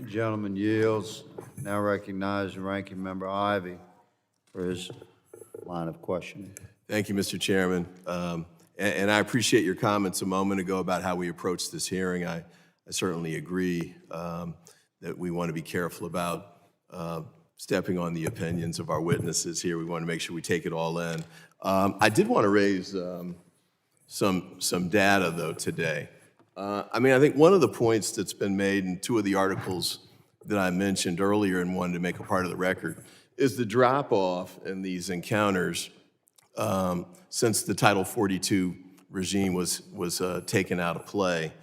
Gentleman yields. Now recognize the ranking member Ivey for his line of questioning. Thank you, Mr. Chairman. And I appreciate your comments a moment ago about how we approach this hearing. I certainly agree that we want to be careful about stepping on the opinions of our witnesses here. We want to make sure we take it all in. I did want to raise some data, though, today. I mean, I think one of the points that's been made in two of the articles that I mentioned earlier and wanted to make a part of the record is the drop-off in these encounters since the Title 42 regime was taken out of play.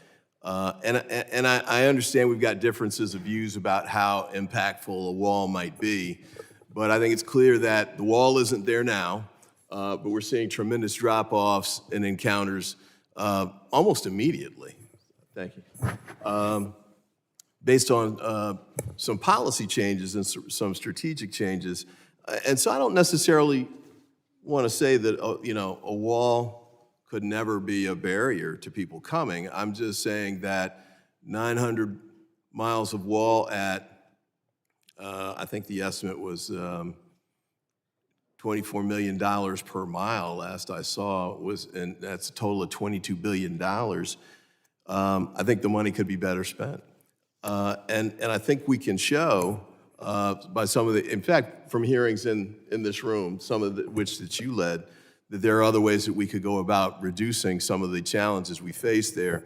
And I understand we've got differences of views about how impactful a wall might be, but I think it's clear that the wall isn't there now, but we're seeing tremendous drop-offs in encounters almost immediately. Thank you. Based on some policy changes and some strategic changes. And so I don't necessarily want to say that, you know, a wall could never be a barrier to people coming. I'm just saying that 900 miles of wall at, I think the estimate was $24 million per mile last I saw, and that's a total of $22 billion. I think the money could be better spent. And I think we can show by some of the, in fact, from hearings in this room, some of which that you led, that there are other ways that we could go about reducing some of the challenges we face there.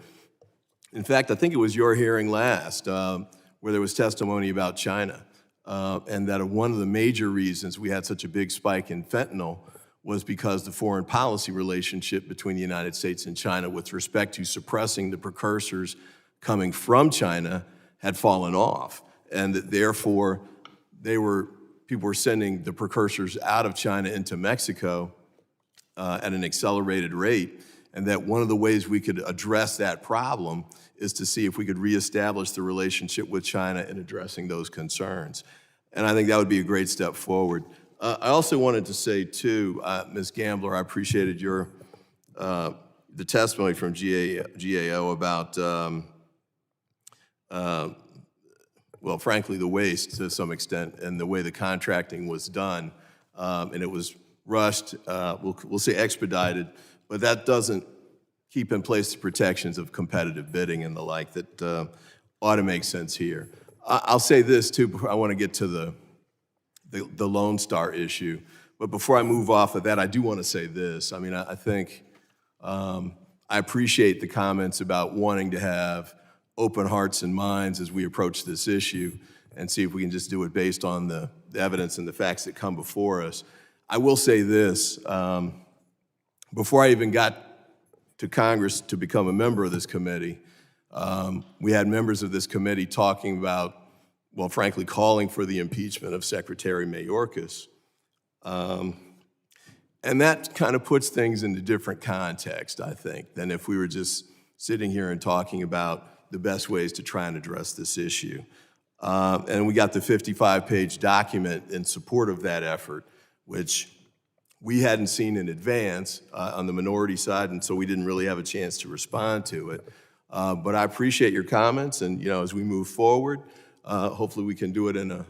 In fact, I think it was your hearing last where there was testimony about China, and that one of the major reasons we had such a big spike in fentanyl was because the foreign policy relationship between the United States and China with respect to suppressing the precursors coming from China had fallen off, and that therefore people were sending the precursors out of China into Mexico at an accelerated rate, and that one of the ways we could address that problem is to see if we could reestablish the relationship with China in addressing those concerns. And I think that would be a great step forward. I also wanted to say, too, Ms. Gambler, I appreciated your the testimony from GAO about, well, frankly, the waste to some extent and the way the contracting was done. And it was rushed, we'll say expedited, but that doesn't keep in place the protections of competitive bidding and the like that ought to make sense here. I'll say this, too, before I want to get to the Lone Star issue. But before I move off of that, I do want to say this. I mean, I think I appreciate the comments about wanting to have open hearts and minds as we approach this issue and see if we can just do it based on the evidence and the facts that come before us. I will say this, before I even got to Congress to become a member of this committee, we had members of this committee talking about, well, frankly, calling for the impeachment of Secretary Mayorkas. And that kind of puts things into different context, I think, than if we were just sitting here and talking about the best ways to try and address this issue. And we got the 55-page document in support of that effort, which we hadn't seen in advance on the minority side, and so we didn't really have a chance to respond to it. But I appreciate your comments, and you know, as we move forward, hopefully we can do it in in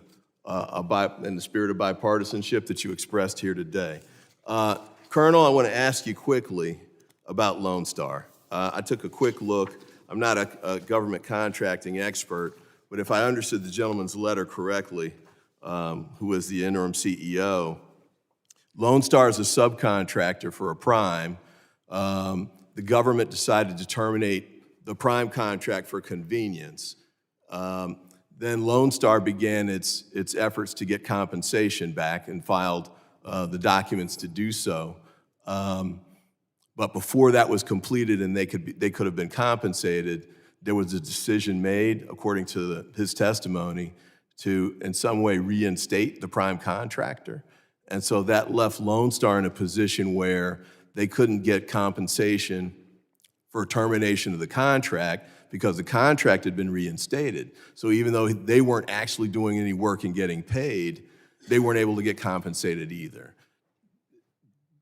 the spirit of bipartisanship that you expressed here today. Colonel, I want to ask you quickly about Lone Star. I took a quick look. I'm not a government contracting expert, but if I understood the gentleman's letter correctly, who was the interim CEO, Lone Star is a subcontractor for a prime. The government decided to terminate the prime contract for convenience. Then Lone Star began its efforts to get compensation back and filed the documents to do so. But before that was completed and they could have been compensated, there was a decision made, according to his testimony, to in some way reinstate the prime contractor. And so that left Lone Star in a position where they couldn't get compensation for termination of the contract because the contract had been reinstated. So even though they weren't actually doing any work and getting paid, they weren't able to get compensated either.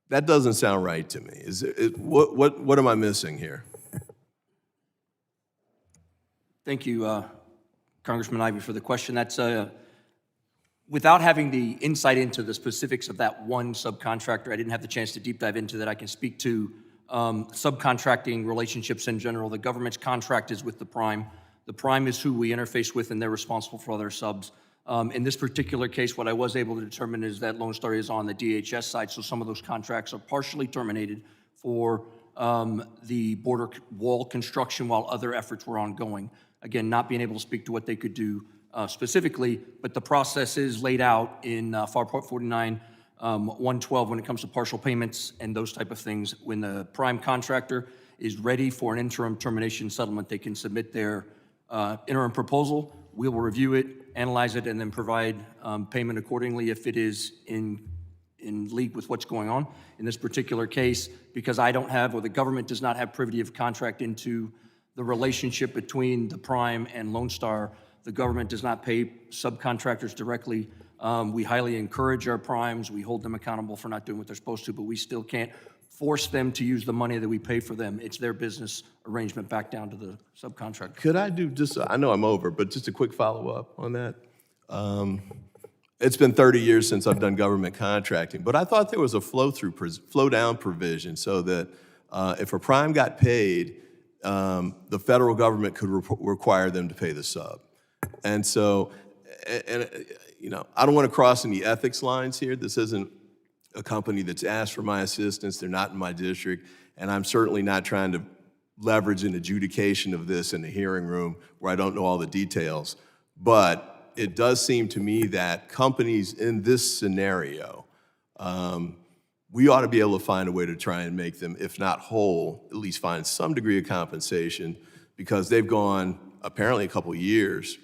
That doesn't sound right to me. What am I missing here? Thank you, Congressman Ivey, for the question. That's without having the insight into the specifics of that one subcontractor, I didn't have the chance to deep dive into that. I can speak to subcontracting relationships in general. The government's contract is with the prime. The prime is who we interface with, and they're responsible for other subs. In this particular case, what I was able to determine is that Lone Star is on the DHS side, so some of those contracts are partially terminated for the border wall construction while other efforts were ongoing. Again, not being able to speak to what they could do specifically, but the process is laid out in FAR Part 49, 112 when it comes to partial payments and those type of things. When the prime contractor is ready for an interim termination settlement, they can submit their interim proposal. We will review it, analyze it, and then provide payment accordingly if it is in league with what's going on. In this particular case, because I don't have, or the government does not have privity of contract into the relationship between the prime and Lone Star, the government does not pay subcontractors directly. We highly encourage our primes. We hold them accountable for not doing what they're supposed to, but we still can't force them to use the money that we pay for them. It's their business arrangement back down to the subcontractor. Could I do just, I know I'm over, but just a quick follow-up on that? It's been 30 years since I've done government contracting, but I thought there was a flow-down provision so that if a prime got paid, the federal government could require them to pay the sub. And so, you know, I don't want to cross any ethics lines here. This isn't a company that's asked for my assistance. They're not in my district, and I'm certainly not trying to leverage an adjudication of this in a hearing room where I don't know all the details. But it does seem to me that companies in this scenario, we ought to be able to find a way to try and make them, if not whole, at least find some degree of compensation, because they've gone apparently a couple of years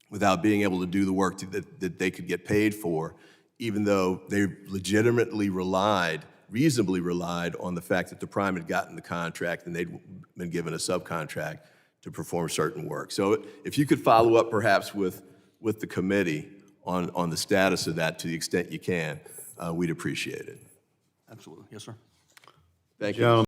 without being able to do the work that they could get paid for, even though they legitimately reasonably relied on the fact that the prime had gotten the contract and they'd been given a subcontract to perform certain work. So if you could follow up perhaps with the committee on the status of that to the extent you can, we'd appreciate it. Absolutely. Yes, sir. Thank you.